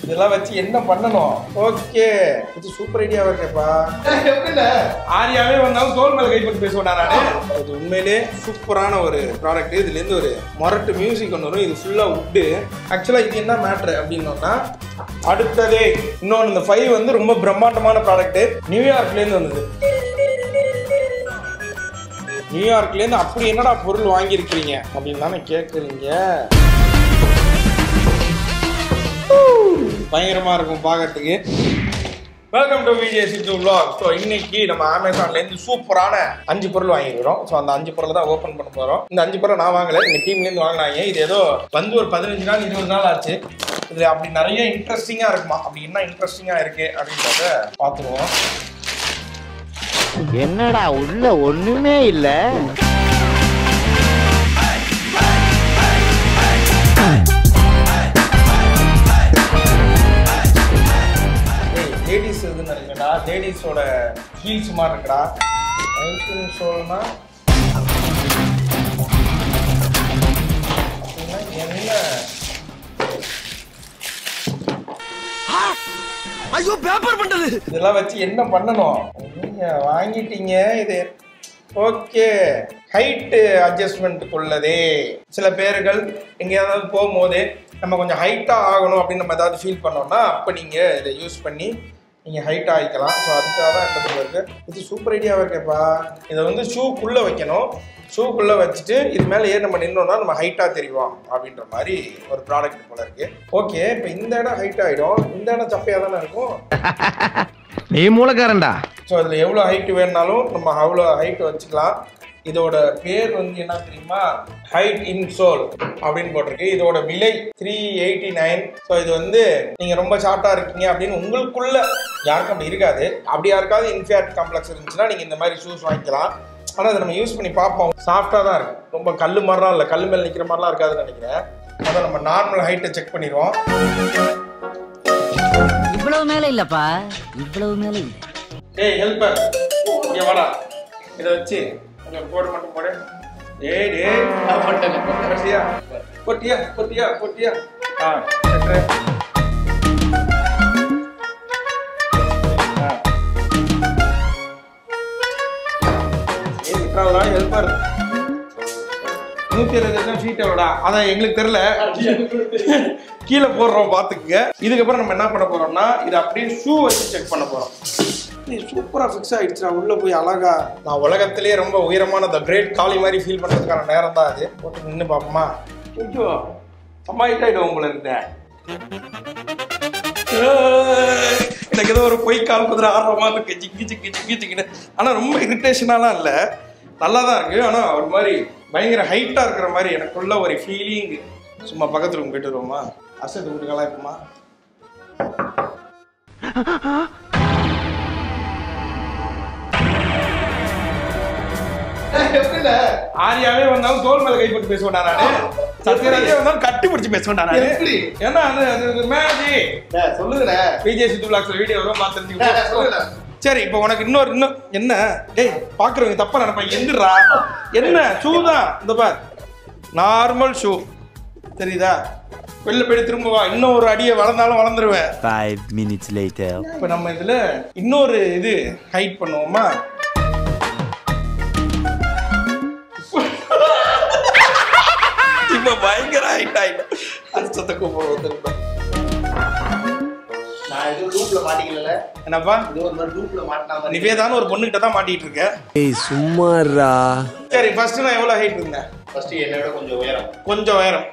இதெல்லாம் வச்சு என்ன பண்ணணும்? ஓகே, இது சூப்பர் ஐடியாவா இருக்கேப்பா. ஆரியாவே வந்தாலும் தோல் மேல கைப்பற்றி பேசுவேன் நானு. இது உண்மையிலே சூப்பரான ஒரு ப்ராடக்ட். இதுல இருந்து ஒரு மொரட்டு மியூசிக் ஒன்று வரும். இது ஃபுல்லா உட்டு. ஆக்சுவலா இது என்ன மேட்ரு அப்படின்னா, அடுத்ததே இன்னொன்று இந்த 5 வந்து ரொம்ப பிரம்மாண்டமான ப்ராடக்ட். நியூயார்க்ல இருந்து வந்தது. நியூயார்க்ல இருந்து அப்படி என்னடா பொருள் வாங்கியிருக்கிறீங்க அப்படின்னு தானே கேட்குறீங்க. பயங்கரமா இருக்கும் பார்க்கறதுக்கு. Welcome to VJ Siddhu vlog. So இன்னைக்கு நம்ம அமேசான்லேருந்து சூப்பரான 5 பொருள் வாங்கிக்கிறோம். ஸோ அந்த 5 பொருளை தான் ஓப்பன் பண்ண போகிறோம். இந்த 5 பொருளை நான் வாங்கலை, எங்கள் டீம்லேருந்து வாங்கினாங்க. இது ஏதோ வந்து ஒரு 15 நாள் 20 நாள் ஆச்சு. இதில் அப்படி நிறைய இன்ட்ரெஸ்டிங்காக இருக்குமா? அப்படி என்ன இன்ட்ரெஸ்டிங்காக இருக்கு அப்படின்றத பார்த்துருவோம். என்னடா உள்ள ஒண்ணுமே இல்ல. லேடிஸ் எதுன்னு நினைக்கிறா, லேடிஸோட ஹீல்ஸ் மாதிரி இருக்கா. சொல்லணும்னா என்ன ஐயோ பேப்பர் பண்றது. இதெல்லாம் வச்சு என்ன பண்ணணும்? நீங்க வாங்கிட்டீங்க. இது ஓகே, ஹைட் அட்ஜஸ்ட்மெண்ட் உள்ளதே. சில பேர்கள் எங்கேயாவது போகும்போது நம்ம கொஞ்சம் ஹைட்டாக ஆகணும் அப்படின்னு நம்ம ஏதாவது ஃபீல் பண்ணோம்னா அப்போ நீங்கள் இதை யூஸ் பண்ணி நீங்கள் ஹைட் ஆகிக்கலாம். ஸோ அதுக்காக தான் இந்த பொருள் இருக்குது. இது சூப்பர் ஐடியாவாக இருக்கேப்பா. இதை வந்து ஷூக்குள்ளே வைக்கணும். ஷூக்குள்ளே வச்சுட்டு இது மேலே ஏன் நம்ம நின்னோம்னா நம்ம ஹைட்டாக தெரியும் அப்படின்ற மாதிரி ஒரு ப்ராடக்ட் போல இருக்குது. ஓகே, இப்போ இந்த இடம் ஹைட் ஆகிடும், இந்த இடம் சப்பையாக தானே இருக்கும். நீ மூலக்காரன்டா. ஸோ அதில் எவ்வளோ ஹைட்டு வேணுனாலும் நம்ம அவ்வளோ ஹைட் வச்சுக்கலாம். இதோட பேர் வந்து என்ன தெரியுமா? ஹைட் இன் சோல் அப்படின்னு போட்டிருக்கு. இதோட விலை 389. ஸோ இது வந்து நீங்க ரொம்ப ஷார்ட்டா இருக்கீங்க அப்படின்னு உங்களுக்குள்ள யாருக்கும் அப்படி இருக்காது. அப்படி யாருக்காவது இன்ஃபேக்ட் காம்ப்ளெக்ஸ் இருந்துச்சுன்னா நீங்க இந்த மாதிரி ஷூஸ் வாங்கிக்கலாம். ஆனால் அதை நம்ம யூஸ் பண்ணி பார்ப்போம். சாஃப்டாக தான் இருக்கு, ரொம்ப கல் மாதிரிலாம் இல்லை, கல் மேலே நிற்கிற மாதிரிலாம் இருக்காதுன்னு நினைக்கிறேன். அதான் நம்ம நார்மல் ஹைட்டை செக் பண்ணிடுவோம். இவ்வளவு மேல இல்லப்பா, இவ்வளவு மேல இல்ல. ஏய் ஹெல்ப்பர், இங்க வாடா. இதை வச்சு கொஞ்சம் போடு மட்டும் போடு. டேய் டேய் போட்டியா போட்டியா போட்டியா போட்டியா ஹெல்ப்பர் 160 ஷீட் எவ்வளோடா? அதான் எங்களுக்கு தெரியல, கீழே போடுறோம் பார்த்துக்குங்க. இதுக்கப்புறம் நம்ம என்ன பண்ண போறோம்னா இதை அப்படியே ஷூ வச்சு செக் பண்ண போறோம். சூப்பராக ஃபிக்ஸ் ஆகிடுச்சுடா. உள்ளே போய் அழகா நான் உலகத்திலேயே ரொம்ப உயரமான த கிரேட் காலி மாதிரி ஃபீல் பண்ணுறதுக்கான நேரம் தான் அது. போட்டு நின்று பார்ப்போமா? ஐயோ சமாளிட்டாயிடும் உங்களை இருந்த. எனக்கு ஏதோ ஒரு பொய் கால் குதிரை ஆர்வமாக இருக்கு, ஜிக்கி ஜிக்கி ஜிக்கி ஜிக்கின்னு. ஆனால் ரொம்ப இரிட்டேஷனாலாம் இல்லை, நல்லா தான் இருக்குது. ஆனால் ஒரு மாதிரி பயங்கர ஹைட்டாக இருக்கிற மாதிரி எனக்குள்ள ஒரு ஃபீலிங். சும்மா பக்கத்து ரூம் போயிட்டு வருவோமா? அசட்டு வீட்டுக்கெல்லாம் இருக்குமா? ஆரியாவே வந்தாலும் தோல் மேல கைப்பற்றி பேசுவேன் நானு. சத்யராஜே வந்தாலும் கட்டி பிடிச்சு பேசுவேன் நானு. ஏன்னா அது மேஜிக். சொல்லுங்க, விஜே சித்து vlogல வீடியோ வரும் பார்த்துருந்தீங்க. சரி, இப்போ உனக்கு இன்னும் என்ன? டேய் பாக்குறவங்க தப்பா நினைப்பாங்க. எந்திரா, என்ன ஷூ தான் இந்த பார், நார்மல் ஷூ தெரியுதா? வெளில போய் திரும்ப வா, இன்னும் ஒரு அடியை வளர்ந்தாலும் வளர்ந்துருவேன். 5 minutes later. இப்போ நம்ம இதுல இன்னொரு இது ஹைட் பண்ணுவோமா? இப்ப பயங்கர ஹைட் ஆயிடும். அச்சத்தை கூப்பிடுவோம் திரும்ப. நான் எதுவும் லூப்ல மாட்டிக்கல. என்னப்பா இது ஒரு மாதிரி லூப்ல மாட்டினா நிவேதான ஒரு பொண்ணுகிட்ட தான் மாட்டிட்டு இருக்க. ஏய் சும்மாடா. சரி, ஃபர்ஸ்ட் நான் எவ்வளவு ஹைட் இருந்தேன்? ஃபர்ஸ்ட் என்னை விட கொஞ்சம் உயரம். கொஞ்சம் உயரம்.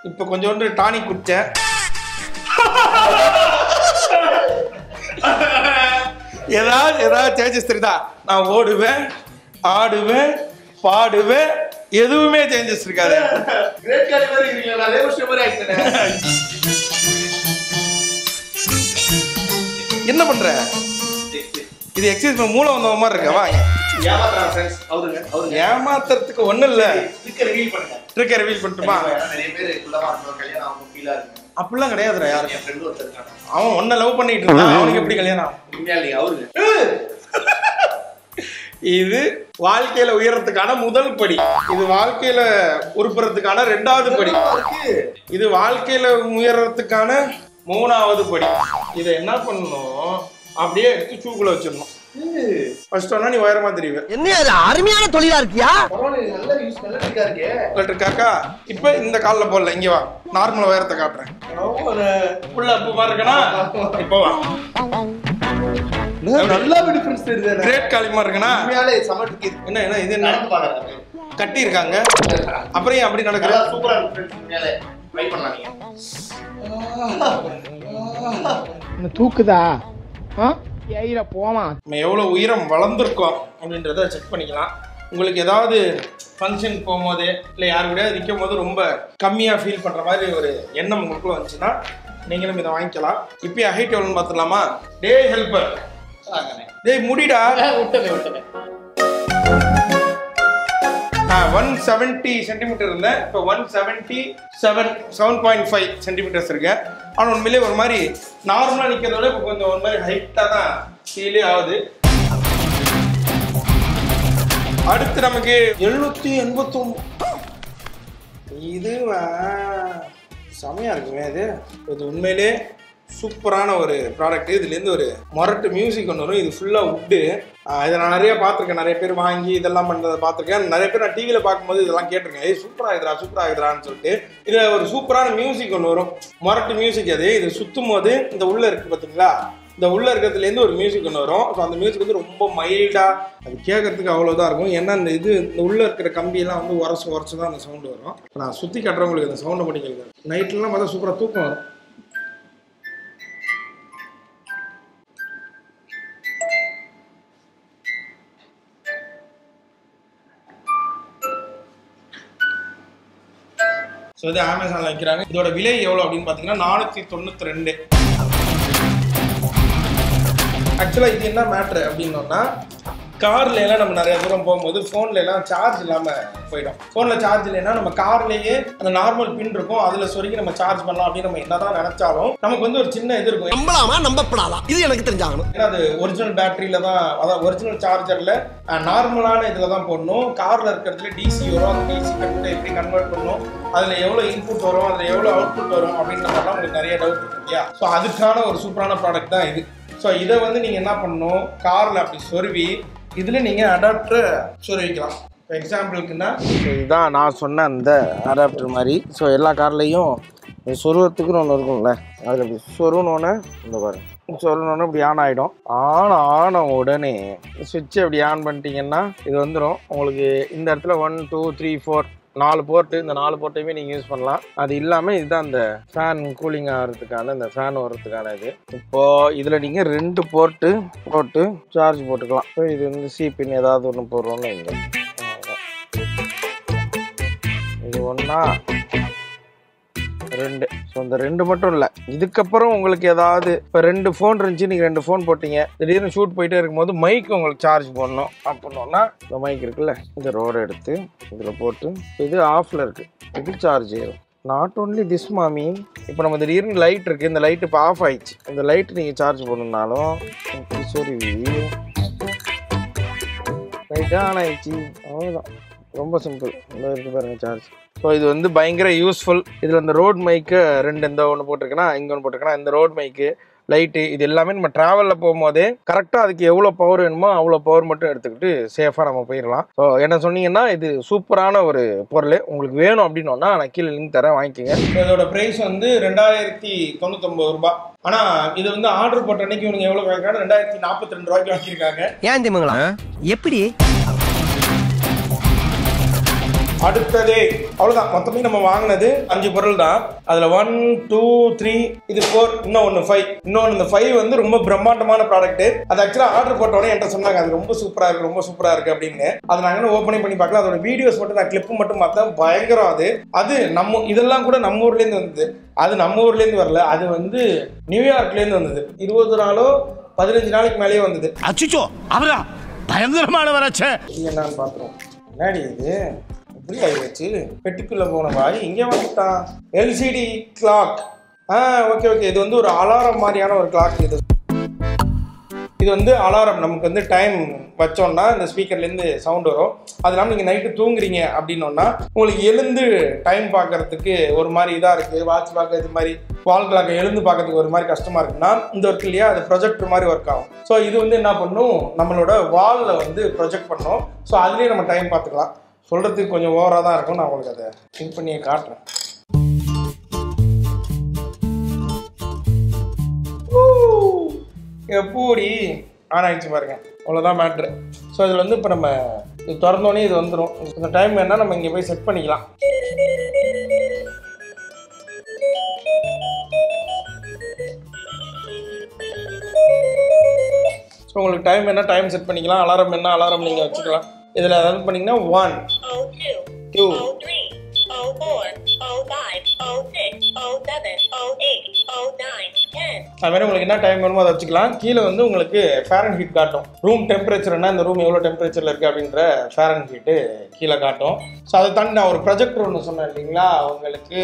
இப்போ கொஞ்சோண்டு டானிக் குடிச்சேன். ஏதாவது சேஞ்சஸ் தெரியுதா? நான் ஓடுவேன், ஆடுவேன், பாடுவேன், எதுவுமே சேஞ்சஸ் இருக்காது. கிரேட் காலி மாதிரி இருக்கீங்களா? நான் ரேவஸ்ட் மாதிரி ஆயிட்டேன். என்ன பண்ற? இது எக்ஸசைஸ் பண்ண மூளை வந்த மாதிரி இருக்கா? வாங்க. ஏமாத்துறாங்க ஃப்ரெண்ட்ஸ். அவருங்க ஏமாத்துறதுக்கு ஒண்ணும் இல்ல. ட்ரிக்கை ரிவீல் பண்ணுங்க. ட்ரிக்கை ரிவீல் பண்ணட்டுமா? நிறைய பேர் குள்ளமா இருக்கணும், கல்யாணம் ஆகும் ஃபீலா இருக்கு. அப்படிலாம் கிடையாதுடா. யாரு? என் ஃப்ரெண்ட் ஒருத்தர் இருக்காங்க. அவன் ஒன்ன லவ் பண்ணிட்டு இருந்தான், அவனுக்கு எப்படி கல்யாணம் ஆகும்? உண்மையா இல்லையா? அவருங்க இது வாழ்க்கையில உயரத்துக்கான முதல் படி. இது வாழ்க்கையில உருப்புறதுக்கான 2வது படி. இது வாழ்க்கையில உயரத்துக்கான மூணாவது படி. இதை என்ன பண்ணணும், அப்படியே எடுத்து சூக்குள்ள வச்சிடணும். ஃபர்ஸ்ட் ஒன்னா நீ உயரமா தெரியுவ. என்ன அது அருமையான தொழிலா இருக்கியா? நல்ல யூஸ் நல்ல ட்ரிக்கா இருக்கு. காக்கா இப்ப இந்த கால்ல போடல, இங்க வா, நார்மல் உயரத்தை காட்டுறேன். புள்ள அப்பு மாதிரி இருக்கனா, இப்போ வா. நல்லா டிஃபரன்ஸ் தெரியுது. கிரேட் காலி மாதிரி இருக்கனா, உண்மையாலே செம ட்ரிக். என்ன என்ன இது என்ன நடந்து பாருங்க. கட்டி இருக்காங்க, அப்புறம் ஏன் அப்படி நடக்குற? சூப்பரா டிஃபரன்ஸ். உண்மையாலே ட்ரை பண்ணலாம் நீங்க. என்ன தூக்குதா? ஏயில போமா. நம்ம எவ்வளவு உயரம் வளர்ந்துருக்கோம் அப்படின்றத செக் பண்ணிக்கலாம். உங்களுக்கு ஏதாவது ஃபங்க்ஷன் போகும்போது இல்லை யாரு கூட நிற்கும் போது ரொம்ப கம்மியாக ஃபீல் பண்ணுற மாதிரி ஒரு எண்ணம் உங்களுக்குள்ள வந்துச்சுன்னா நீங்களும் இதை வாங்கிக்கலாம். இப்பயே ஹைட் எவ்வளோன்னு பார்த்துலாமா? டே ஹெல்ப்பர், டேய் முடிடா. 170 சென்டிமீட்டர் இருந்தேன், இப்போ 177.5 சென்டிமீட்டர்ஸ் இருக்கேன். ஆனால் உண்மையிலே ஒரு மாதிரி நார்மலாக நிற்கிறத விட இப்போ கொஞ்சம் ஒரு மாதிரி ஹைட்டாக தான் ஃபீலே ஆகுது. அடுத்து நமக்கு 789. இது செமையா இருக்குமே. இது உண்மையிலே சூப்பரான ஒரு ப்ராடக்ட். இதுலேருந்து ஒரு மொரட்டு மியூசிக் ஒன்று வரும். இது ஃபுல்லாக உட்டு. இதை நான் நிறைய பார்த்துருக்கேன், நிறைய பேர் வாங்கி இதெல்லாம் பண்ணுறதை பார்த்துருக்கேன். நிறைய பேர் நான் டிவியில் பார்க்கும்போது இதெல்லாம் கேட்டிருக்கேன், சூப்பராக ஆகுதுறான்னு சொல்லிட்டு. இதில் ஒரு சூப்பரான மியூசிக் ஒன்று வரும், மொரட்டு மியூசிக். அது இது சுற்றும் போது இந்த உள்ளே இருக்குது பார்த்தீங்களா, இந்த உள்ள இருக்கிறதுலேருந்து ஒரு மியூசிக் ஒன்று வரும். ஸோ அந்த மியூசிக் வந்து ரொம்ப மைல்டாக, அது கேட்கறதுக்கு அவ்வளோதான் இருக்கும். ஏன்னா இந்த உள்ளே இருக்கிற கம்பியெல்லாம் வந்து உரச்சு தான் அந்த சவுண்டு வரும். நான் சுற்றி கட்டுறவங்களுக்கு அந்த சவுண்டை மட்டும் கேட்குறேன். நைட்லாம் பார்த்தா சூப்பராக தூக்கம் வரும். ஸோ இது அமேசானில் வைக்கிறாங்க. இதோட விலை எவ்வளோ அப்படின்னு பார்த்தீங்கன்னா 492. ஆக்சுவலாக இது என்ன மேட்ரு அப்படின்னோன்னா, கார்ல எல்லாம் நம்ம நிறைய தூரம் போகும்போது ஃபோன்ல எல்லாம் சார்ஜ் இல்லாமல் போயிடும். ஃபோனில் சார்ஜ் இல்லைன்னா நம்ம கார்லேயே அந்த நார்மல் பின் இருக்கும், அதில் சொருகி நம்ம சார்ஜ் பண்ணலாம் அப்படின்னு நம்ம என்னதான் நினைச்சாலும் நமக்கு வந்து ஒரு சின்ன இது இருக்கும். நம்பலாமா நம்பப்படாதா, இது எனக்கு தெரிஞ்சாகணும். ஏன்னா அது ஒரிஜினல் பேட்டரியில தான், அதாவது ஒரிஜினல் சார்ஜர்ல நார்மலான இதில் தான் போடணும். காரில் இருக்கிறதுல டிசி வரும், அந்த டிசி கட்டு எப்படி கன்வெர்ட் பண்ணணும், அதில் எவ்வளோ இன்புட் வரும், அதில் எவ்வளோ அவுட்புட் வரும் அப்படின்ற மாதிரிலாம் உங்களுக்கு நிறைய டவுட் இருக்கு இல்லையா. ஸோ அதுக்கான ஒரு சூப்பரான ப்ராடக்ட் தான் இது. ஸோ இதை வந்து நீங்கள் என்ன பண்ணணும், காரில் அப்படி சொருவி இதில் நீங்கள் அடாப்டரை சொருவிக்கலாம். இப்போ எக்ஸாம்பிளுக்குன்னா இதுதான் நான் சொன்ன அந்த அடாப்டர் மாதிரி. ஸோ எல்லா கார்லேயும் சொருவத்துக்குன்னு ஒன்று இருக்கும்ல, அதில் அப்படி சொருவினோன்னே இந்த பாருங்க, சொருவினோன்னே இப்படி ஆன் ஆகிடும். ஆன உடனே சுவிட்சை அப்படி ஆன் பண்ணிட்டீங்கன்னா இது வந்துடும் உங்களுக்கு. இந்த இடத்துல 1 2 3 4 4 போர்ட்டு, இந்த 4 போர்ட்டையுமே நீங்கள் யூஸ் பண்ணலாம். அது இல்லாமல் இதுதான் அந்த ஃபேன் கூலிங் ஆகிறதுக்கான, இந்த ஃபேன் வர்றதுக்கான இது. இப்போது இதில் நீங்கள் 2 போர்ட்டு போட்டு சார்ஜ் போட்டுக்கலாம். ஸோ இது வந்து சிபின் ஏதாவது ஒன்று போடுறோன்னு இங்கே இது 1 2. ஸோ இந்த 2 மட்டும் இல்லை, இதுக்கப்புறம் உங்களுக்கு ஏதாவது இப்போ 2 ஃபோன் இருந்துச்சு, நீங்கள் 2 ஃபோன் போட்டீங்க, திடீர்னு ஷூட் போயிட்டே இருக்கும்போது மைக்கு உங்களுக்கு சார்ஜ் பண்ணணும் அப்படின்னா இந்த மைக் இருக்குல்ல, இந்த ரோடை எடுத்து இதில் போட்டு இது ஆஃபில் இருக்குது, இது சார்ஜ் ஆயிடும். நாட் ஓன்லி திஸ் மாமி, இப்போ நம்ம திடீர்னு லைட் இருக்குது, இந்த லைட் இப்போ ஆஃப் ஆயிடுச்சு, இந்த லைட்டு நீங்கள் சார்ஜ் பண்ணணுன்னாலும் சரி லைட்டாக ஆன் ஆயிடுச்சு, அவ்வளோதான். ரொம்ப சிம்பிள். இந்த இருக்குது பாருங்கள் சார்ஜ். ஸோ இது வந்து பயங்கர யூஸ்ஃபுல். இதில் இந்த ரோட் மைக்கு 2 இந்த ஒன்று போட்டிருக்கேன்னா, இங்கே ஒன்று போட்டிருக்கேன்னா, இந்த ரோட் மைக்கு லைட்டு இது எல்லாமே நம்ம ட்ராவலில் போகும்போதே கரெக்டாக அதுக்கு எவ்வளோ பவர் வேணுமோ அவ்வளோ பவர் மட்டும் எடுத்துக்கிட்டு சேஃபாக நம்ம போயிடலாம். ஸோ என்ன சொன்னீங்கன்னா இது சூப்பரான ஒரு பொருள். உங்களுக்கு வேணும் அப்படின்னா நான் கீழே லிங்க் தரேன், வாங்கிக்கோங்க. இதோட ப்ரைஸ் வந்து 2099 ரூபாய். ஆனால் இது வந்து ஆர்டர் போட்ட அன்னைக்கு இவங்க எவ்வளோ வாங்கிக்கிறாங்க, 2042 ரூபாய்க்கு வாங்கியிருக்காங்க. ஏன் தெரியுங்களா எப்படி? அடுத்ததே அவ்வளோதான். மொத்தமே நம்ம வாங்கினது 5 பொருள் தான். அதில் 1 2 3 இது 4, இன்னொன்று 5. இன்னொன்று இந்த 5 வந்து ரொம்ப பிரம்மாண்டமான ப்ராடக்ட். அது ஆக்சுவலாக ஆர்டர் போட்டோடனே என்கிட்ட சொன்னாங்க அது ரொம்ப சூப்பராக இருக்குது, ரொம்ப சூப்பராக இருக்குது அப்படின்னு. அதை நாங்கள் ஓப்பனே பண்ணி பார்க்கலாம். அதோட வீடியோஸ் மட்டும் நான் கிளிப்பு மட்டும் பார்த்தேன், பயங்கரம். அது நம்ம இதெல்லாம் கூட நம்ம ஊர்லேருந்து வந்தது. அது நம்ம ஊர்லேருந்து வரல, அது வந்து நியூயார்க்லேருந்து வந்தது. 20 நாளோ 15 நாளைக்கு மேலேயே வந்தது. அச்சுச்சோ அவரா பயங்கரமான வராச்சே. என்னன்னு பார்த்துருவோம். முன்னாடி இது இப்படி ஆயிடுச்சு, பெட்டிக்குள்ள போன வாய் இங்கே வந்துட்டான். LCD clock. ஓகே. இது வந்து ஒரு அலாரம் மாதிரியான ஒரு கிளாக். இது இது வந்து அலாரம் நமக்கு வந்து டைம் வச்சோம்னா இந்த ஸ்பீக்கர்லேருந்து சவுண்ட் வரும். அது இல்லாமல் நீங்கள் நைட்டு தூங்குறீங்க அப்படின்னோன்னா உங்களுக்கு எழுந்து டைம் பார்க்கறதுக்கு ஒரு மாதிரி இதாக இருக்குது, வாட்ச் பார்க்க இது மாதிரி வால் கிளாக் எழுந்து பார்க்கறதுக்கு ஒரு மாதிரி கஷ்டமாக இருக்குன்னா இந்த ஒர்க் இல்லையா, அது ப்ரொஜெக்டர் மாதிரி ஒர்க் ஆகும். ஸோ இது வந்து என்ன பண்ணும், நம்மளோட வாலில் வந்து ப்ரொஜெக்ட் பண்ணோம். ஸோ அதுலேயே நம்ம டைம் பார்த்துக்கலாம். சொல்கிறதுக்கு கொஞ்சம் ஓவராக தான் இருக்கும். நான் உங்களுக்கு அதை திங்க் பண்ணியே காட்டுறேன். எப்படி ஆன் ஆகிடுச்சு பாருங்க, அவ்வளோதான் மேட்ரு. ஸோ இதில் வந்து இப்போ நம்ம இது திறந்தோடனே இது வந்துடும். இந்த டைம் வேணால் நம்ம இங்கே போய் செட் பண்ணிக்கலாம். ஸோ உங்களுக்கு டைம் என்ன டைம் செட் பண்ணிக்கலாம், அலாரம் என்ன அலாரம் நீங்கள் வச்சுக்கலாம். இதில் ரன் பண்ணிங்கன்னா 1 2 அது மாதிரி உங்களுக்கு என்ன டைம் வேணுமோ அதை வச்சுக்கலாம். கீழே வந்து உங்களுக்கு ஃபாரன்ஹீட் காட்டும். ரூம் டெம்பரேச்சர்னா இந்த ரூம் எவ்வளோ டெம்பரேச்சரில் இருக்குது அப்படின்ற ஃபாரன்ஹீட்டு கீழே காட்டும். ஸோ அதை தாண்டி நான் ஒரு ப்ரொஜெக்டர் ஒன்று சொன்னேன் இல்லைங்களா, உங்களுக்கு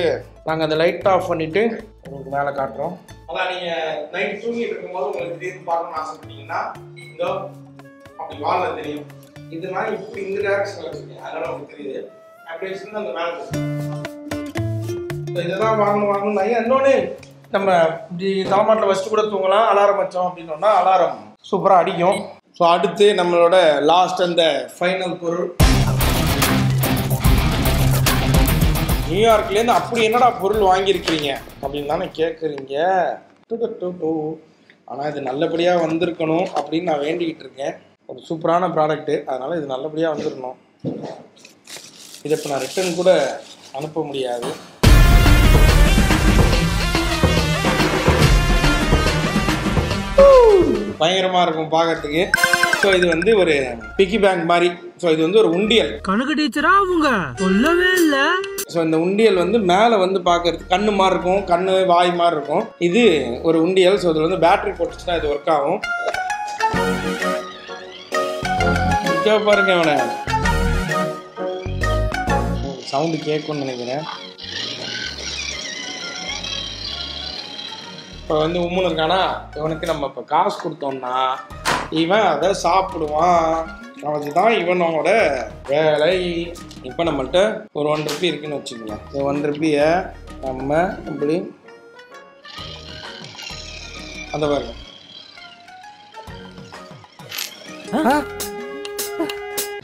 நாங்கள் அந்த லைட் ஆஃப் பண்ணிவிட்டு உங்களுக்கு மேலே காட்டுறோம். அதான் நீங்கள் நைட் தூங்கிட்டு இருக்கும்போது உங்களுக்கு திடீர்னு பார்க்கணும்னு ஆசைப்பட்டீங்கன்னா இதோ அப்படி வாலில் தெரியும். இதுனா இப்படி இந்த டேரக்ஷனில் இருக்குது, அதனால உங்களுக்கு தெரியுது. அப்படி வச்சுருந்து அந்த மேலே இதுதான் வாங்கணும். நான் இன்னொன்று நம்ம இப்படி தலைமாட்டில் வச்சுட்டு கூட தூங்கலாம். அலாரம் வச்சோம் அப்படின்னோன்னா அலாரம் சூப்பராக அடிக்கும். ஸோ அடுத்து நம்மளோட லாஸ்ட் அந்த ஃபைனல் பொருள், நியூயார்க்லேருந்து அப்படி என்னடா பொருள் வாங்கியிருக்கிறீங்க அப்படின்னு தானே கேட்குறீங்க. ஆனால் இது நல்லபடியாக வந்திருக்கணும் அப்படின்னு நான் வேண்டிக்கிட்டு இருக்கேன். ஒரு சூப்பரான ப்ராடக்ட்டு, அதனால் இது நல்லபடியாக வந்துடணும். இதை இப்போ நான் ரிட்டர்ன் கூட அனுப்ப முடியாது. பயங்கரமாக இருக்கும் பார்க்கறதுக்கு. ஸோ இது வந்து ஒரு பிக்கி பேங்க் மாதிரி. ஸோ இது வந்து ஒரு உண்டியல். கணக்கு டீச்சரா அவங்க சொல்லவே இல்லை. ஸோ இந்த உண்டியல் வந்து மேலே வந்து பார்க்கறதுக்கு கண்ணு மாதிரி இருக்கும், கண்ணு வாய் மாதிரி இருக்கும். இது ஒரு உண்டியல். ஸோ இதில் வந்து பேட்டரி போட்டுச்சுன்னா இது ஒர்க் ஆகும். பாருங்க, அவனை சவுண்டு கேட்கும்னு நினைக்கிறேன். இப்போ வந்து உம்முன்னு இருக்கானா, இவனுக்கு நம்ம இப்போ காசு கொடுத்தோம்னா இவன் அதை சாப்பிடுவான். அதுதான் இவனோட வேலை. இப்போ நம்மள்கிட்ட ஒரு 1 ரூபி இருக்குன்னு வச்சுக்கோங்க. இந்த 1 ரூபியை நம்ம இப்படி அந்த பாருங்க,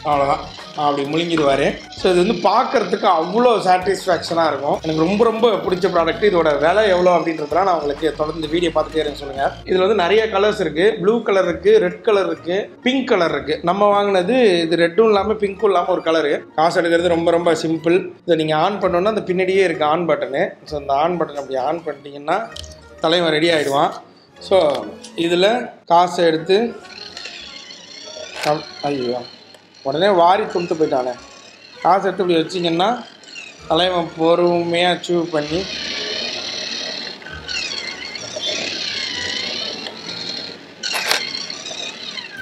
அவ்வளோதான் அப்படி முழுங்கிடுவார். ஸோ இது வந்து பார்க்கறதுக்கு அவ்வளோ சாட்டிஸ்ஃபேக்ஷனாக இருக்கும். எனக்கு ரொம்ப ரொம்ப பிடிச்ச ப்ராடக்ட். இதோட விலை எவ்வளோ அப்படின்றதுலாம் நான் உங்களுக்கு தொடர்ந்து வீடியோ பார்த்துட்டே இருங்க சொல்லுங்கள். இதில் வந்து நிறைய கலர்ஸ் இருக்குது. ப்ளூ கலர் இருக்குது, ரெட் கலர் இருக்குது, பிங்க் கலர் இருக்குது. நம்ம வாங்கினது இது ரெட்டும் இல்லாமல் பிங்க்கும் இல்லாமல் ஒரு கலரு. காசு எடுக்கிறது ரொம்ப ரொம்ப சிம்பிள். இதை நீங்கள் ஆன் பண்ணோன்னா அந்த பின்னாடியே இருக்குது ஆன் பட்டனு. ஸோ அந்த ஆன் பட்டன் அப்படி ஆன் பண்ணிட்டீங்கன்னா தலைவன் ரெடி ஆகிடுவான். ஸோ இதில் காசை எடுத்து ஐயோ உடனே வாரி கொண்டு போயிட்டானே. காசு எடுத்து இப்படி வச்சிங்கன்னா தலைவன் பொறுமையாக சூவ் பண்ணி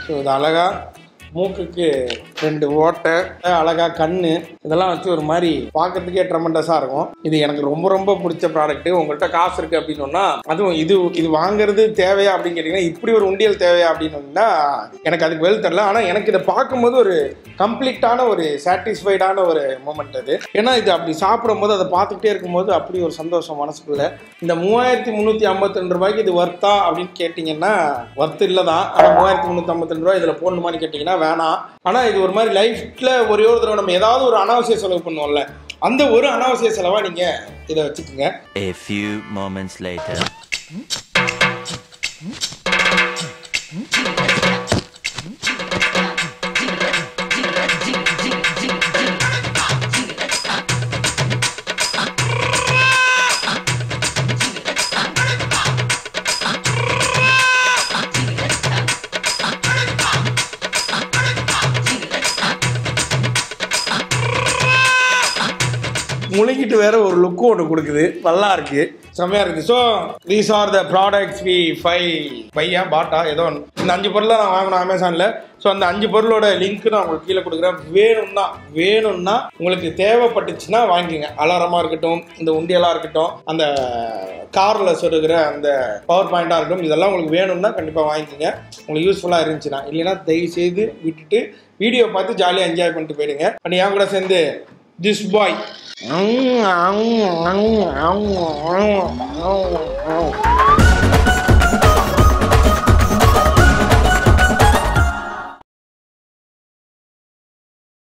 ஸோ இது அழகாக மூக்குக்கு 2 ஓட்டை, அழகாக கண்ணு, இதெல்லாம் வச்சு ஒரு மாதிரி பார்க்கறதுக்கே ட்ரெமெண்டஸாக இருக்கும். இது எனக்கு ரொம்ப ரொம்ப பிடிச்ச ப்ராடக்ட்டு. உங்கள்கிட்ட காசு இருக்குது அப்படின்னு சொன்னால், அதுவும் இது வாங்குறது தேவையா அப்படின்னு கேட்டிங்கன்னா, இப்படி ஒரு உண்டியல் தேவையா அப்படின்னா எனக்கு அதுக்கு வெல் தரல. ஆனால் எனக்கு இதை பார்க்கும்போது ஒரு கம்ப்ளீட்டான ஒரு சாட்டிஸ்ஃபைடான ஒரு மூமெண்ட் அது. ஏன்னா இது அப்படி சாப்பிடும்போது அதை பார்த்துக்கிட்டே இருக்கும்போது அப்படி ஒரு சந்தோஷம் மனசுக்குள்ள. இந்த 3352 ரூபாய்க்கு இது ஒர்த்தா அப்படின்னு கேட்டிங்கன்னா ஒர்த்து இல்லை தான். ஆனால் 3352 ரூபாய் இதில் போடணுமான்னு கேட்டிங்கன்னா வேணாம். ஆனால் இது ஒரு மாதிரி லைஃப்ல ஒரே ஒரு தடவை நம்ம ஏதாவது ஒரு அனாவசிய செலவு பண்ணுவோம்ல, அந்த ஒரு அனாவசிய செலவா நீங்க இதை வச்சுக்கோங்க. A few moments later. முழுங்கிட்டு வேற ஒரு லுக்கு ஒன்று கொடுக்குது, நல்லா இருக்கு, செம்மையா இருக்கு. So these are the products we பையா பாட்டா ஏதோ ஒன்று. இந்த 5 பொருளை நான் வாங்கினேன் அமேசானில். ஸோ அந்த 5 பொருளோட லிங்க் நான் உங்களுக்கு கீழே கொடுக்குறேன். வேணும்னா உங்களுக்கு தேவைப்பட்டுச்சுன்னா வாங்கிக்கோங்க. அலாரமாக இருக்கட்டும், இந்த உண்டியலாக இருக்கட்டும், அந்த காரில் சொருகிற அந்த பவர் பாயிண்டாக இருக்கட்டும், இதெல்லாம் உங்களுக்கு வேணும்னா கண்டிப்பாக வாங்கிக்கோங்க. உங்களுக்கு யூஸ்ஃபுல்லாக இருந்துச்சுன்னா. இல்லைன்னா தயவு செய்து விட்டுட்டு வீடியோ பார்த்து ஜாலியாக என்ஜாய் பண்ணிட்டு போயிடுங்க. அண்ட் என் கூட சேர்ந்து திஸ் பாய்